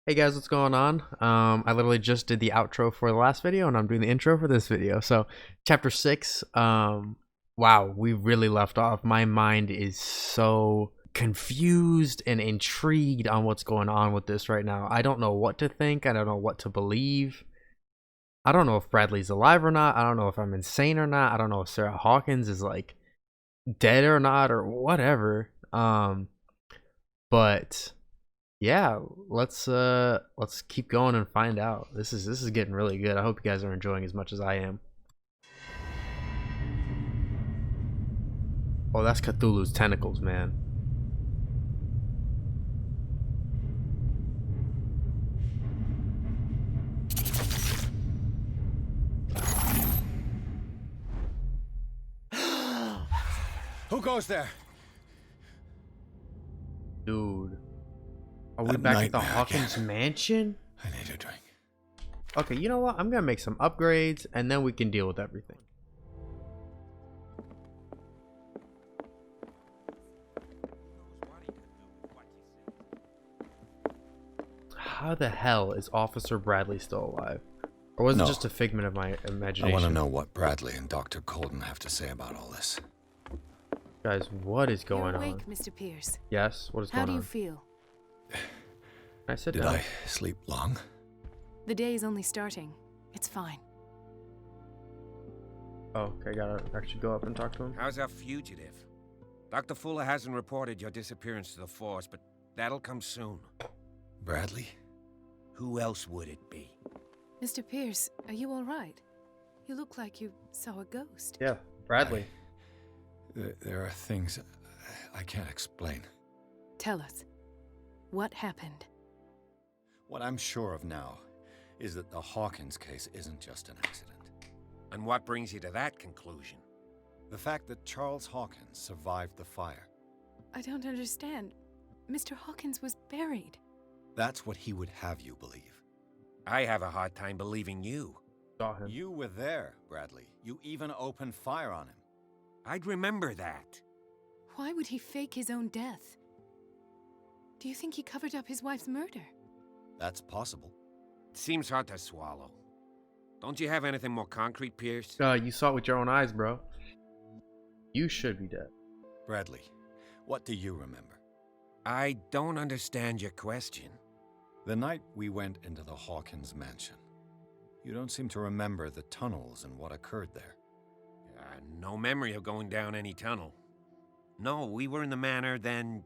Hey guys, what's going on? I literally just did the outro for the last video and I'm doing the intro for this video. So chapter 6, wow, we really left off. My mind is so confused and intrigued on what's going on with this right now. I don't know what to think. I don't know what to believe. I don't know if Bradley's alive or not. I don't know if I'm insane or not. I don't know if Sarah Hawkins is like dead or not or whatever. But yeah, let's keep going and find out. This is getting really good. I hope you guys are enjoying as much as I am. Oh, that's Cthulhu's tentacles, man. Who goes there? Dude. Are we back at the Hawkins mansion? I need a drink. Okay, you know what? I'm gonna make some upgrades and then we can deal with everything. How the hell is Officer Bradley still alive? Or was it just a figment of my imagination? I want to know what Bradley and Dr. Colton have to say about all this. Guys, what is going You're awake, on? Mr. Pierce. Yes, what is going on? How do you feel? I sit Did down. I sleep long? The day is only starting. It's fine. Oh, okay, gotta actually go up and talk to him. How's our fugitive? Dr. Fuller hasn't reported your disappearance to the force, but that'll come soon. Bradley? Who else would it be? Mr. Pierce, are you all right? You look like you saw a ghost. Yeah, Bradley. There are things I can't explain. Tell us. What happened? What I'm sure of now is that the Hawkins case isn't just an accident. And what brings you to that conclusion? The fact that Charles Hawkins survived the fire. I don't understand. Mr. Hawkins was buried. That's what he would have you believe. I have a hard time believing you. Saw him. You were there, Bradley. You even opened fire on him. I'd remember that. Why would he fake his own death? Do you think he covered up his wife's murder? That's possible. It seems hard to swallow. Don't you have anything more concrete, Pierce? You saw it with your own eyes, bro. You should be dead. Bradley, what do you remember? I don't understand your question. The night we went into the Hawkins mansion. You don't seem to remember the tunnels and what occurred there. No memory of going down any tunnel. No, we were in the manor, then,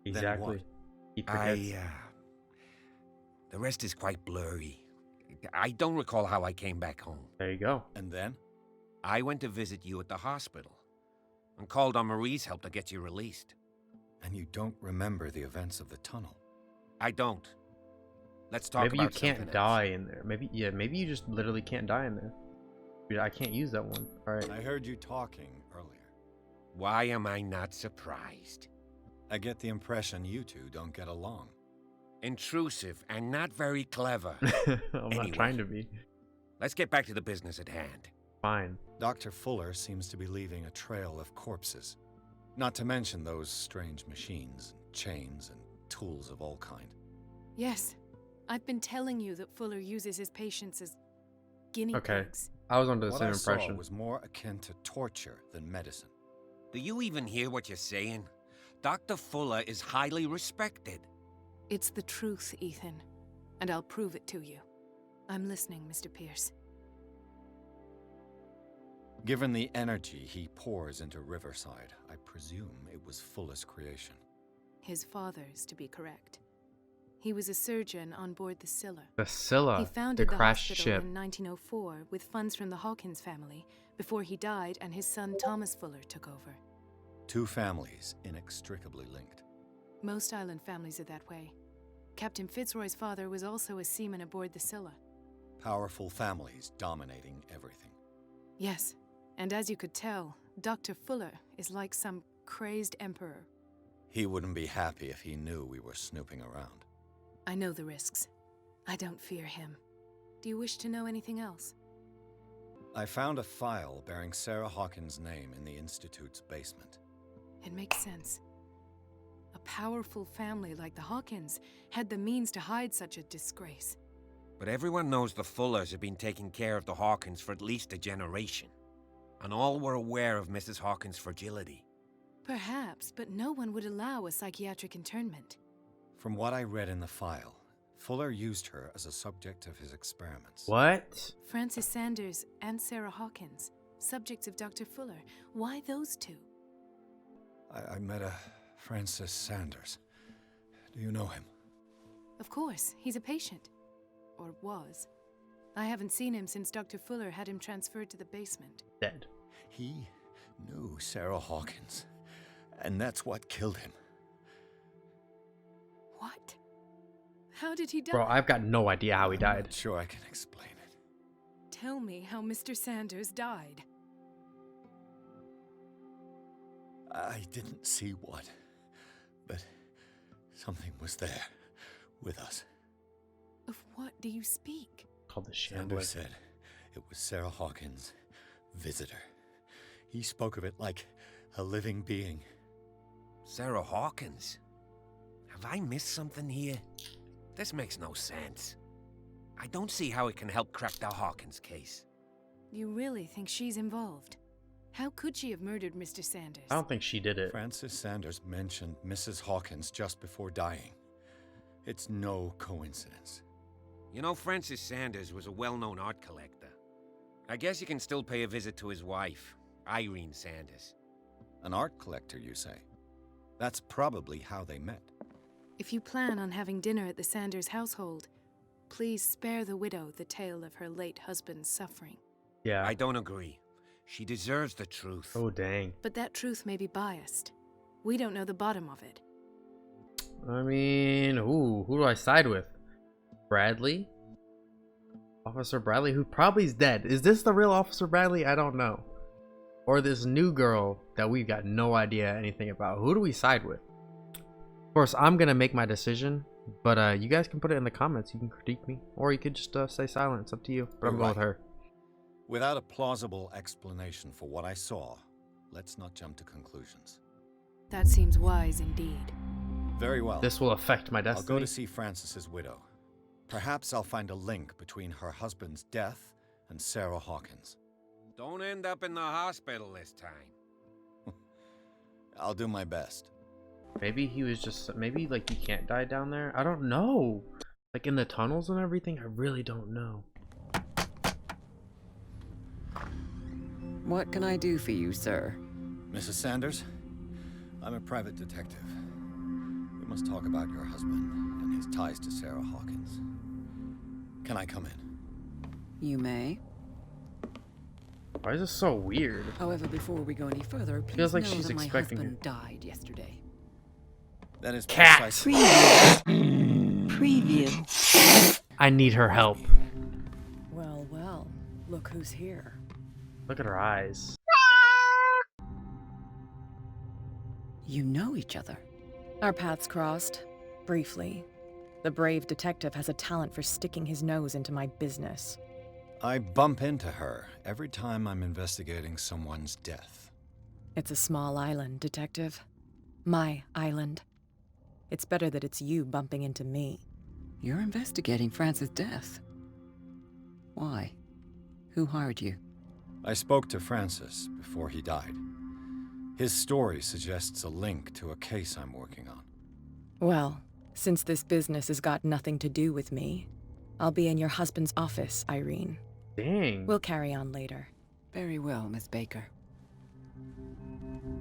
Exactly. what? He forgets. The rest is quite blurry. I don't recall how I came back home. There you go. And then? I went to visit you at the hospital and called on Marie's help to get you released. And you don't remember the events of the tunnel. I don't. Let's talk Maybe you about something can't else. die in there. Maybe you just literally can't die in there. Dude, I can't use that one. All right. I heard you talking earlier. Why am I not surprised? I get the impression you two don't get along. Intrusive and not very clever. I'm not Anyway. trying to be. Let's get back to the business at hand. Fine. Dr. Fuller seems to be leaving a trail of corpses. Not to mention those strange machines, chains, and tools of all kind. Yes. I've been telling you that Fuller uses his patients as guinea Okay. pigs. I was under the What same I saw impression. was more akin to torture than medicine. Do you even hear what you're saying? Dr. Fuller is highly respected. It's the truth, Ethan. And I'll prove it to you. I'm listening, Mr. Pierce. Given the energy he pours into Riverside, I presume it was Fuller's creation. His father's, to be correct. He was a surgeon on board the Scylla. The Scylla, He the founded the crashed hospital ship. in 1904 with funds from the Hawkins family before he died and his son Thomas Fuller took over. Two families inextricably linked. Most island families are that way. Captain Fitzroy's father was also a seaman aboard the Scylla. Powerful families dominating everything. Yes, and as you could tell, Dr. Fuller is like some crazed emperor. He wouldn't be happy if he knew we were snooping around. I know the risks. I don't fear him. Do you wish to know anything else? I found a file bearing Sarah Hawkins' name in the Institute's basement. It makes sense. A powerful family like the Hawkins had the means to hide such a disgrace. But everyone knows the Fullers have been taking care of the Hawkins for at least a generation. And all were aware of Mrs. Hawkins' fragility. Perhaps, but no one would allow a psychiatric internment. From what I read in the file, Fuller used her as a subject of his experiments. What? Francis Sanders and Sarah Hawkins, subjects of Dr. Fuller. Why those two? I met a Francis Sanders. Do you know him? Of course, he's a patient. Or was. I haven't seen him since Dr. Fuller had him transferred to the basement. Dead. He knew Sarah Hawkins, and that's what killed him. What? How did he die? Bro, I've got no idea how he I'm died. not sure I can explain it. Tell me how Mr. Sanders died. I didn't see what, but something was there with us. Of what do you speak? Called the Sanders Shambler. said it was Sarah Hawkins' visitor. He spoke of it like a living being. Sarah Hawkins? Have I missed something here? This makes no sense. I don't see how it can help crack the Hawkins case. You really think she's involved? How could she have murdered Mr. Sanders? I don't think she did it. Francis Sanders mentioned Mrs. Hawkins just before dying. It's no coincidence. You know, Francis Sanders was a well-known art collector. I guess you can still pay a visit to his wife, Irene Sanders. An art collector, you say? That's probably how they met. If you plan on having dinner at the Sanders household, please spare the widow the tale of her late husband's suffering. Yeah. I don't agree. She deserves the truth. Oh, dang. But that truth may be biased. We don't know the bottom of it. I mean, ooh, who do I side with? Bradley? Officer Bradley, who probably is dead. Is this the real Officer Bradley? I don't know. Or this new girl that we've got no idea anything about. Who do we side with? Of course, I'm going to make my decision, but you guys can put it in the comments. You can critique me, or you could just stay silent. It's up to you. But I'm going with her. Without a plausible explanation for what I saw, let's not jump to conclusions. That seems wise indeed. Very well. This will affect my I'll destiny. go to see Francis's widow. Perhaps I'll find a link between her husband's death and Sarah Hawkins. Don't end up in the hospital this time. I'll do my best. Maybe he was just, maybe like you can't die down there. I don't know. Like in the tunnels and everything, I really don't know. What can I do for you, sir? Mrs. Sanders, I'm a private detective. We must talk about your husband and his ties to Sarah Hawkins. Can I come in? You may. Why is this so weird? However, before we go any further, please Feels like know she's that my expecting husband died yesterday. That is Cat. precisely... Previous. I need her help. Well, well. Look who's here. Look at her eyes. You know each other. Our paths crossed. Briefly. The brave detective has a talent for sticking his nose into my business. I bump into her every time I'm investigating someone's death. It's a small island, detective. My island. It's better that it's you bumping into me. You're investigating Francis' death. Why? Who hired you? I spoke to Francis before he died. His story suggests a link to a case I'm working on. Well, since this business has got nothing to do with me, I'll be in your husband's office, Irene. Dang. We'll carry on later. Very well, Miss Baker.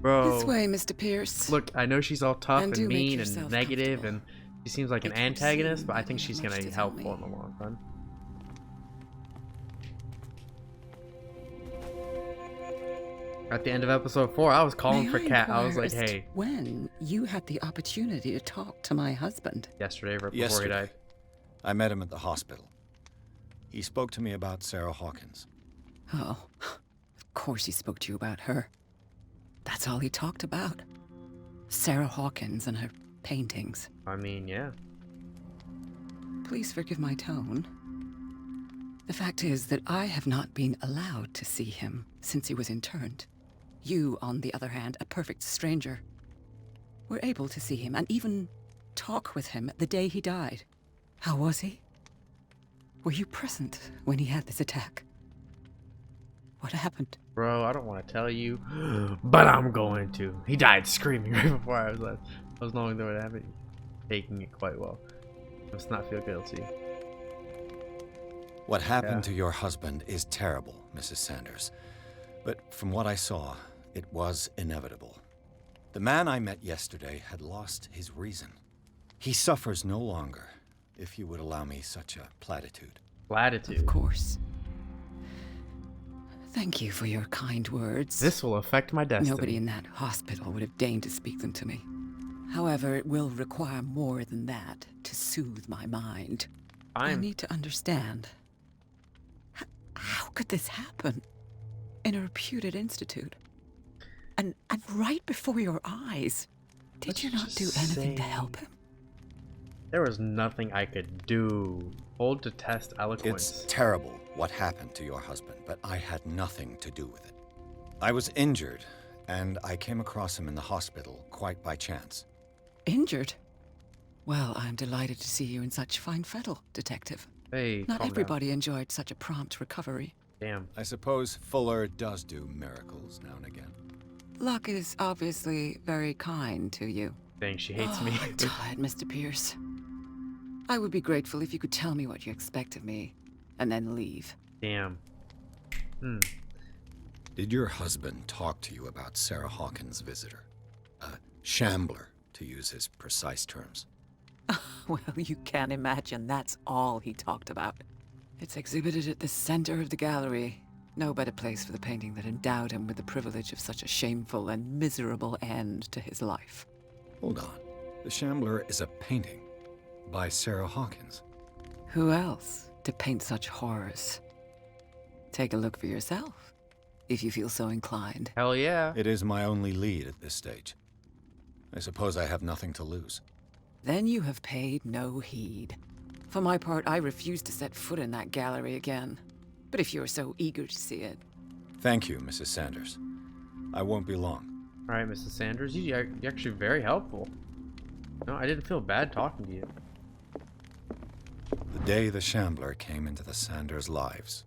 Bro. This way, Mr. Pierce. Look, I know she's all tough And and do make mean and yourself negative, comfortable. and she seems like an It would antagonist, seem but I that think you she's have gonna much be to tell helpful in me. the long run. At the end of episode 4, I was calling May for I Kat. I was inquire like, as to hey, when you had the opportunity to talk to my husband? yesterday, right before he Yesterday, died. I met him at the hospital. He spoke to me about Sarah Hawkins. Oh, of course he spoke to you about her. That's all he talked about. Sarah Hawkins and her paintings. I mean, yeah. Please forgive my tone. The fact is that I have not been allowed to see him since he was interned. You, on the other hand, a perfect stranger. were able to see him and even talk with him the day he died. How was he? Were you present when he had this attack? What happened? Bro, I don't want to tell you, but I'm going to. He died screaming right before I was knowing that would happen. Taking it quite well. Let's not feel guilty. What happened to your husband is terrible, Mrs. Sanders. But from what I saw, it was inevitable. The man I met yesterday had lost his reason. He suffers no longer, if you would allow me such a platitude. Platitude. Of course. Thank you for your kind words. This will affect my destiny. Nobody in that hospital would have deigned to speak them to me. However, it will require more than that to soothe my mind. I need to understand. How could this happen? In a reputed institute? And right before your eyes? Did you not do anything to help him? There was nothing I could do. Hold to test eloquence. It's terrible what happened to your husband, but I had nothing to do with it. I was injured, and I came across him in the hospital quite by chance. Injured? Well, I'm delighted to see you in such fine fettle, Detective. Hey, Not calm everybody enjoyed such a prompt recovery. down. Damn. I suppose Fuller does do miracles now and again. Luck is obviously very kind to you. Dang, she hates me. I'm tired, Mr. Pierce. I would be grateful if you could tell me what you expect of me, and then leave. Damn. Did your husband talk to you about Sarah Hawkins' visitor? A Shambler, to use his precise terms. Well, you can imagine that's all he talked about. It's exhibited at the center of the gallery. No better place for the painting that endowed him with the privilege of such a shameful and miserable end to his life. Hold on. The Shambler is a painting by Sarah Hawkins. Who else to paint such horrors? Take a look for yourself, if you feel so inclined. Hell yeah. It is my only lead at this stage. I suppose I have nothing to lose. Then you have paid no heed. For my part, I refuse to set foot in that gallery again. But if you're so eager to see it... Thank you, Mrs. Sanders. I won't be long. Alright, Mrs. Sanders, you're actually very helpful. No, I didn't feel bad talking to you. The day the Shambler came into the Sanders' lives.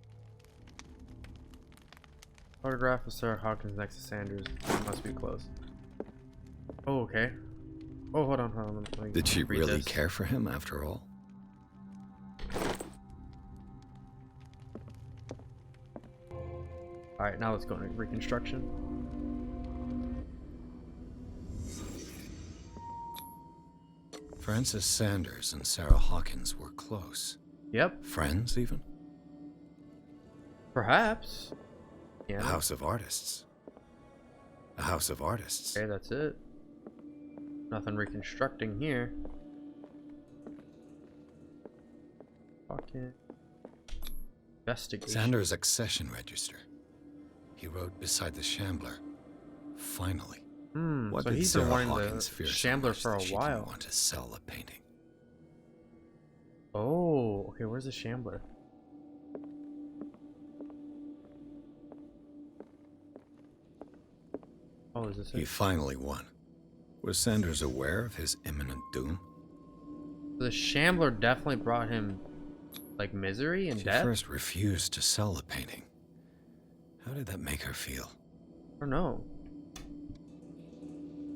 Photograph of Sarah Hawkins next to Sanders. Must be close. Oh, okay. Oh, hold on. Let me Did she read really this. care for him after all? Alright, now let's go into reconstruction. Frances Sanders and Sarah Hawkins were close. Yep, Friends, even? perhaps. A Yeah. house of artists. A house of artists. Okay, that's it. Nothing reconstructing here. Fucking investigation. Sanders' accession register. He wrote beside the Shambler. Finally. What So did he's been Sarah wanting Hawkins the fear so Shambler much for that a she while. didn't want to sell the painting? Oh, okay, where's the Shambler? Oh, is this He it? finally won. Was Sanders aware of his imminent doom? The Shambler definitely brought him, like, misery and She death? first refused to sell the painting. How did that make her feel? I don't know.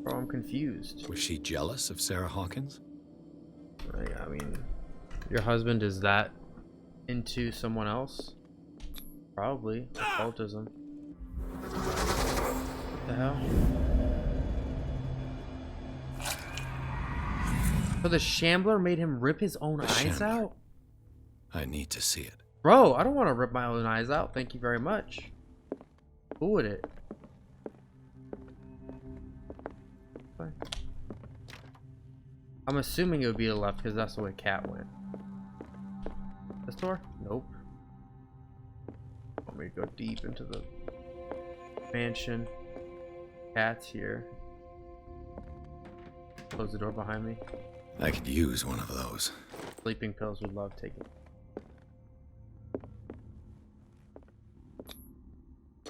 Bro, I'm confused. Was she jealous of Sarah Hawkins? I mean, your husband is that into someone else? Probably. Occultism. What the hell? So the Shambler made him rip his own eyes Shambler. out? I need to see it. Bro, I don't want to rip my own eyes out. Thank you very much. Who would it? Fine. I'm assuming it would be the left because that's the way Cat went. This door? Nope. Want me to go deep into the mansion. Cat's here. Close the door behind me. I could use one of those. Sleeping pills would love taking.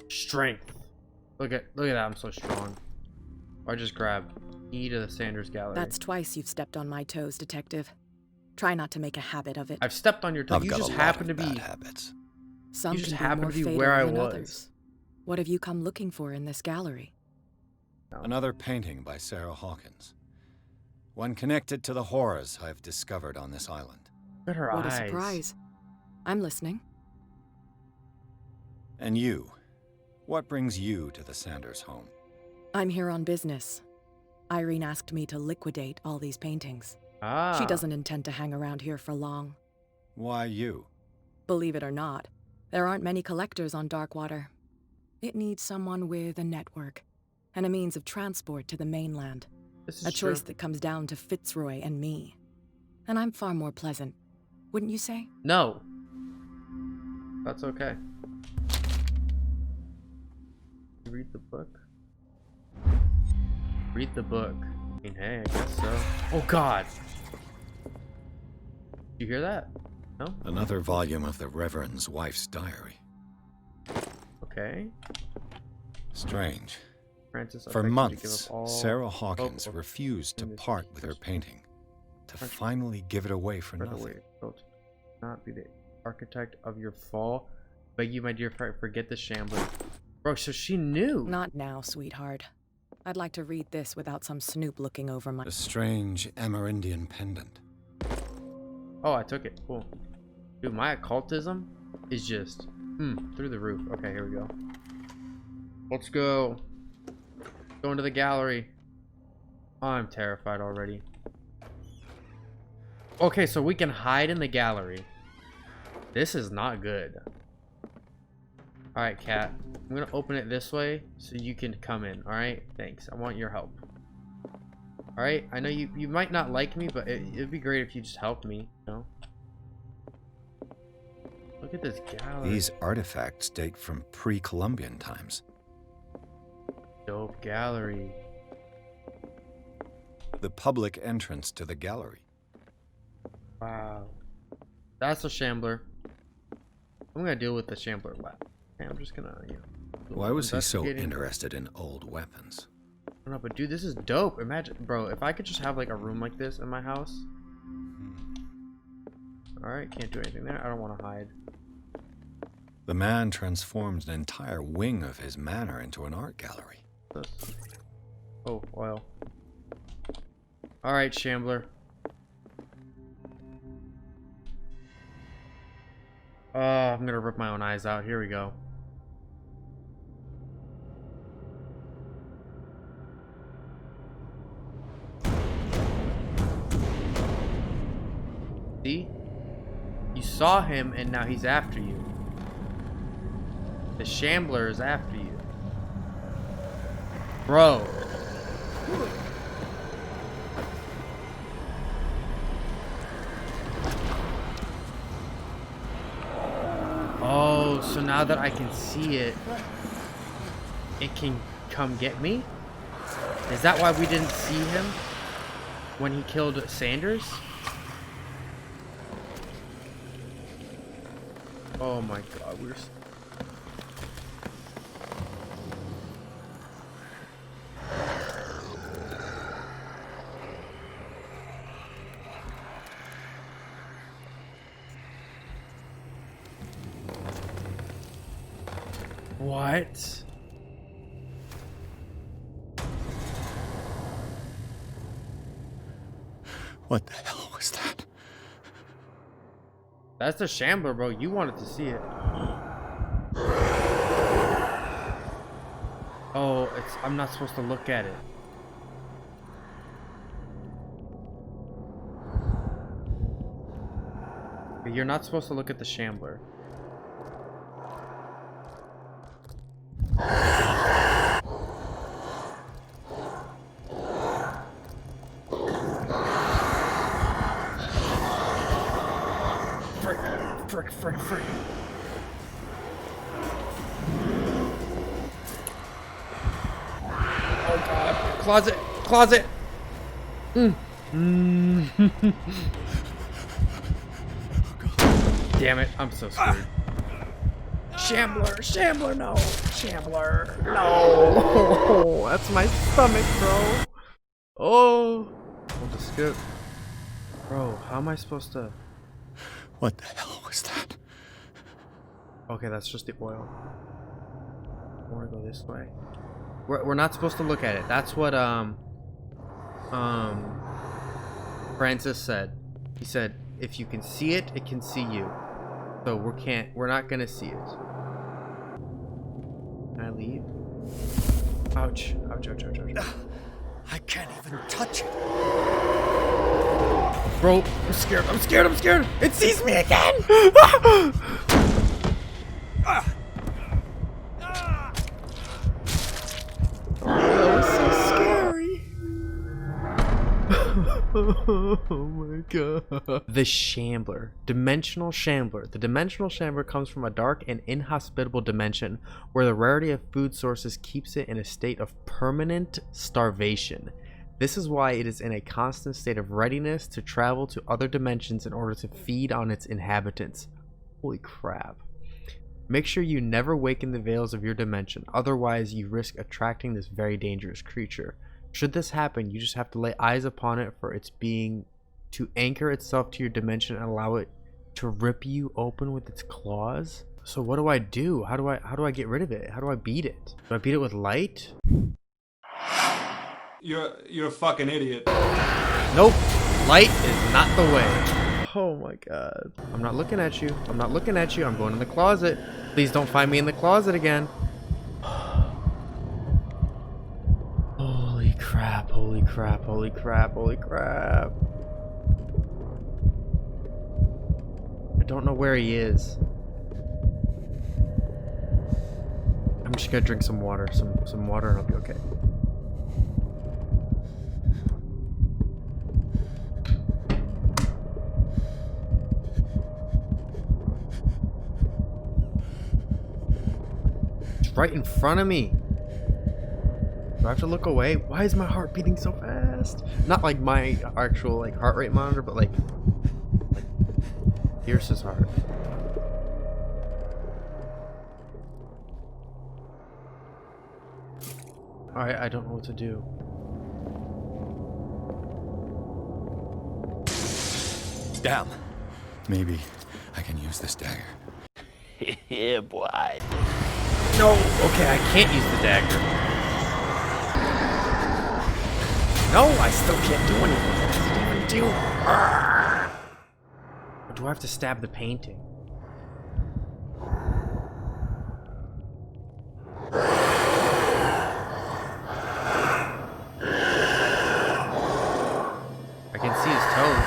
Strength. Look at that, I'm so strong. Or just grab. Key to the Sanders Gallery. That's twice you've stepped on my toes, Detective. Try not to make a habit of it. I've stepped on your toes. I've You got just a lot happen to of be. bad habits. Some You just can be happen more to be fatal where I than was. others. What have you come looking for in this gallery? Another painting by Sarah Hawkins. One connected to the horrors I've discovered on this island. Look at her What eyes. a surprise. I'm listening. And you? What brings you to the Sanders home? I'm here on business. Irene asked me to liquidate all these paintings. Ah. She doesn't intend to hang around here for long. Why you? Believe it or not, there aren't many collectors on Darkwater. It needs someone with a network and a means of transport to the mainland. This is A true. choice that comes down to Fitzroy and me. And I'm far more pleasant, wouldn't you say? No. That's okay. You read the book? Read the book. I mean, hey, I guess so. Oh, God. You hear that? No? Another volume of the Reverend's wife's diary. Okay. Strange. Francis For affects you to give months, up all Sarah Hawkins hope of refused to in this part with her business. painting, to French- finally give it away for By the nothing. way, don't not be the architect of your fall. Beg you, my dear friend, forget the Shambler. Bro, so she knew. Not now, sweetheart. I'd like to read this without some snoop looking over my... A strange Amerindian pendant. Oh, I took it. Cool. Dude, my occultism is just through the roof. Okay, here we go. Let's go. Go into the gallery. Oh, I'm terrified already. Okay, so we can hide in the gallery. This is not good. Alright, Cat. I'm gonna open it this way so you can come in. Alright? Thanks. I want your help. Alright? I know you might not like me, but it'd be great if you just helped me, you know? Look at this gallery. These artifacts date from pre-Columbian times. Dope gallery. The public entrance to the gallery. Wow. That's a Shambler. I'm gonna deal with the Shambler lab. Okay, I'm just gonna, you know. Why was he so investigating. interested in old weapons? I don't know, but dude, this is dope. Imagine, bro, if I could just have like a room like this in my house. Alright, can't do anything there. I don't want to hide. The man transformed an entire wing of his manor into an art gallery. This. Oh, oil. Alright, Shambler. Oh, I'm gonna rip my own eyes out. Here we go. See? You saw him and now he's after you. The Shambler is after you. Bro. Oh, so now that I can see it, it can come get me? Is that why we didn't see him when he killed Sanders? Oh my god, we're... What? What the hell was that? That's the Shambler, bro. You wanted to see it. Oh, I'm not supposed to look at it. You're not supposed to look at the Shambler. Frick. Oh god. Closet. Damn it, I'm so scared. Shambler, no. Shambler, no. That's my stomach, bro. Oh, hold the skip. Bro, how am I supposed to? What the hell was that? Okay, that's just the oil. I want to go this way. We're not supposed to look at it. That's what Francis said. He said if you can see it, it can see you. So we're not gonna see it. Can I leave? Ouch. Ouch, ouch, ouch, ouch. I can't even touch it. Bro, I'm scared. I'm scared. I'm scared. It sees me again. That was so scary. Oh my god. The Shambler. Dimensional Shambler. The Dimensional Shambler comes from a dark and inhospitable dimension where the rarity of food sources keeps it in a state of permanent starvation. This is why it is in a constant state of readiness to travel to other dimensions in order to feed on its inhabitants. Holy crap. Make sure you never waken the veils of your dimension, otherwise you risk attracting this very dangerous creature. Should this happen, you just have to lay eyes upon it for its being to anchor itself to your dimension and allow it to rip you open with its claws. So what do I do? How do I get rid of it? How do I beat it? Do I beat it with light? You're a fucking idiot. Nope. Light is not the way. Oh my god. I'm not looking at you. I'm not looking at you. I'm going in the closet. Please don't find me in the closet again. Holy crap. Holy crap. Holy crap. Holy crap. I don't know where he is. I'm just gonna drink some water. Some water and I'll be okay. Right in front of me. Do I have to look away? Why is my heart beating so fast? Not like my actual like heart rate monitor, but like Pierce's heart. Alright, I don't know what to do. Damn. Maybe I can use this dagger. Yeah, boy. No, okay, I can't use the dagger. No, I still can't do anything. What does it even do? Or do I have to stab the painting? I can see his toes.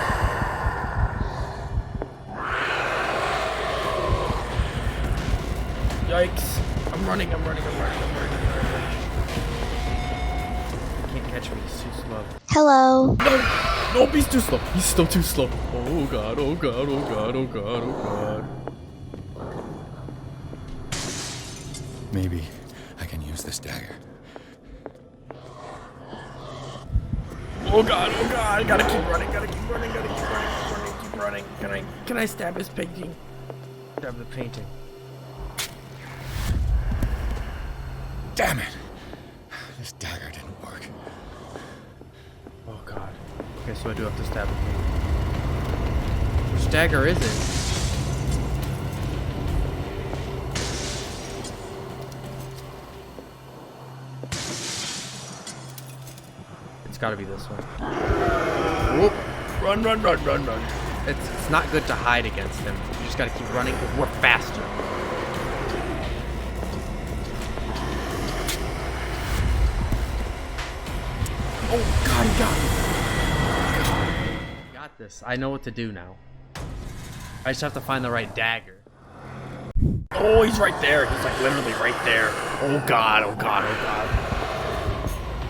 Yikes. I'm running. I can't catch me, he's too slow. Hello. No, he's too slow. He's still too slow. Oh god, oh god, oh god, oh god, oh god. Maybe I can use this dagger. Oh god, gotta keep running. Can I stab his painting? Stab the painting. Damn it! This dagger didn't work. Oh god. Okay, so I do have to stab the painting. Which dagger is it? It's gotta be this one. Whoop. Run. It's not good to hide against him. You just gotta keep running because we're faster. Oh god, he got me. Got this. I know what to do now. I just have to find the right dagger. Oh, he's right there. He's like literally right there. Oh god.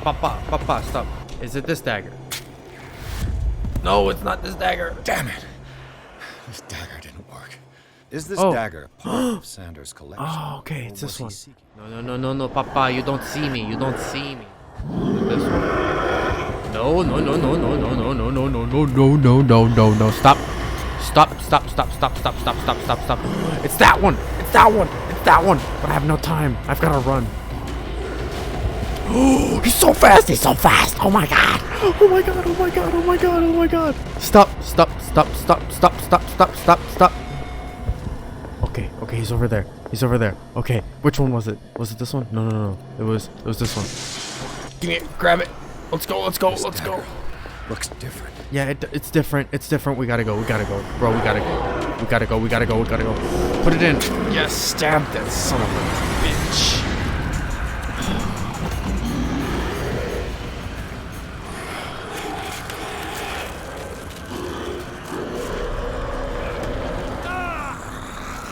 Papa, stop. Is it this dagger? No, it's not this dagger. Damn it! This dagger didn't work. Is this Oh. dagger part of Sanders' collection? Oh, okay, it's Or this was he one. seeking- No, Papa, you don't see me. Is it this one? No. Stop. It's that one. But I have no time. I've got to run. Oh, he's so fast. Oh my god. Oh my god, oh my god, oh my god, oh my god. Stop, stop, stop, stop, stop, stop, stop, stop, stop. Okay, okay, he's over there. He's over there. Okay, which one was it? Was it this one? No, no, no. It was this one. Give me it, grab it. Let's go, let's go, let's go. Looks different. Yeah, it's different. It's different. We gotta go. We gotta go. Bro, we gotta go. We gotta go. We gotta go. We gotta go. Put it in. Yes, stab that son of a bitch.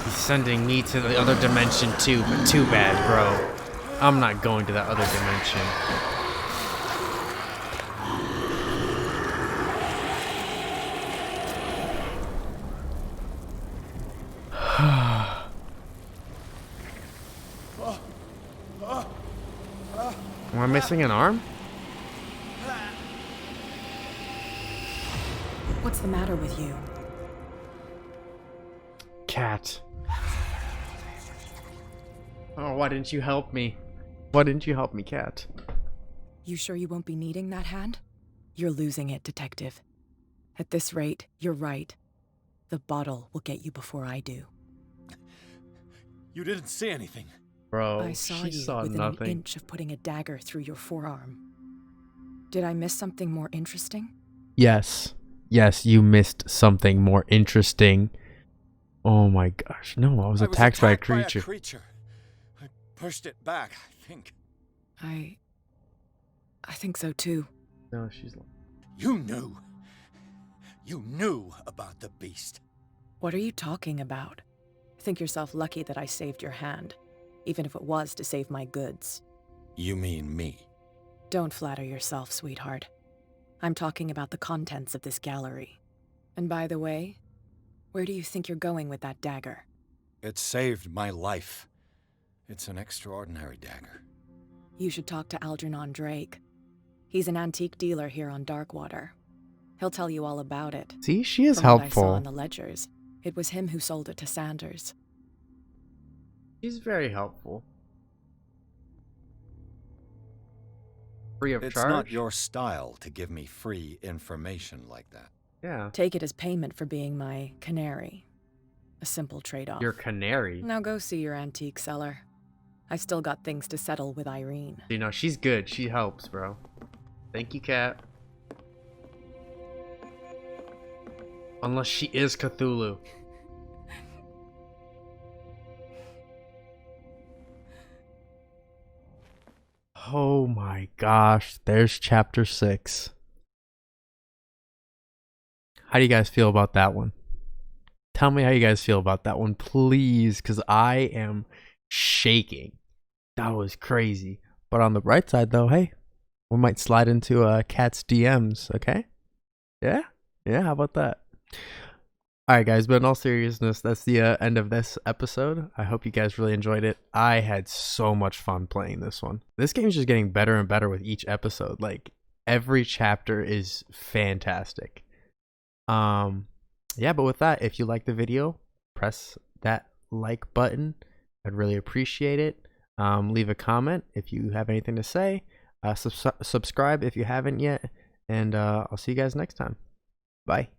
He's sending me to the other dimension too, but too bad, bro. I'm not going to that other dimension. Am I missing an arm? What's the matter with you? Cat. Oh, why didn't you help me? Why didn't you help me, Cat? You sure you won't be needing that hand? You're losing it, Detective. At this rate, you're right. The bottle will get you before I do. You didn't see anything. Bro, I saw she you saw within nothing. an inch of putting a dagger through your forearm. Did I miss something more interesting? Yes. Yes, you missed something more interesting. Oh my gosh. No, I was attacked by a creature. I pushed it back, I think. I think so too. No, she's like... You knew. You knew about the beast. What are you talking about? Think yourself lucky that I saved your hand, even if it was to save my goods. You mean me? Don't flatter yourself, sweetheart. I'm talking about the contents of this gallery. And by the way, where do you think you're going with that dagger? It saved my life. It's an extraordinary dagger. You should talk to Algernon Drake. He's an antique dealer here on Darkwater. He'll tell you all about it. See, she is From what I saw helpful. in the ledgers, it was him who sold it to Sanders. She's very helpful. Free of It's charge? not your style to give me free information like that. Yeah. Take it as payment for being my canary. A simple trade-off. Your canary. Now go see your antique seller. I still got things to settle with Irene. You know, she's good. She helps, bro. Thank you, Cat. Unless she is Cthulhu. Oh my gosh. There's chapter 6. How do you guys feel about that one? Tell me how you guys feel about that one, please, because I am shaking. That was crazy. But on the bright side, though, hey, we might slide into Cat's DMs, okay? Yeah? Yeah, how about that? Alright, guys, but in all seriousness, that's the end of this episode. I hope you guys really enjoyed it. I had so much fun playing this one. This game's just getting better and better with each episode. Like, every chapter is fantastic. Yeah, but with that, if you like the video, press that like button. I'd really appreciate it. Leave a comment if you have anything to say. Subscribe if you haven't yet. And I'll see you guys next time. Bye.